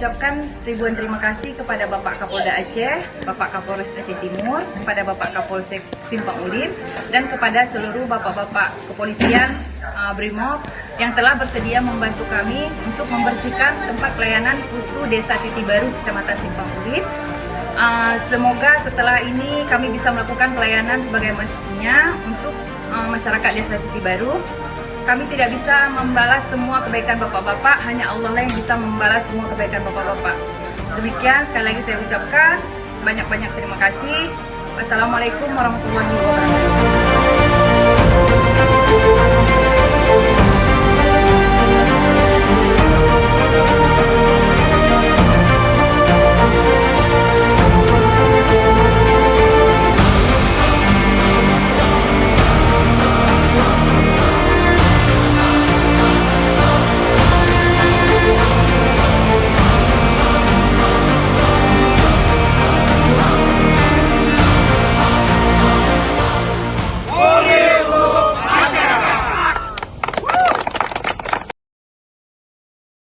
mengucapkan ribuan terima kasih kepada Bapak Kapolda Aceh, Bapak Kapolres Aceh Timur, kepada Bapak Kapolsek Simpang Udin, dan kepada seluruh bapak-bapak kepolisian Brimob yang telah bersedia membantu kami untuk membersihkan tempat pelayanan Pustu Desa Titi Baru, Kecamatan Simpang Udin. Semoga setelah ini kami bisa melakukan pelayanan sebagai mestinya untuk masyarakat Desa Titi Baru. Kami tidak bisa membalas semua kebaikan bapak-bapak, hanya Allah lah yang bisa membalas semua kebaikan bapak-bapak. Demikian, sekali lagi saya ucapkan banyak-banyak terima kasih. Wassalamualaikum warahmatullahi wabarakatuh.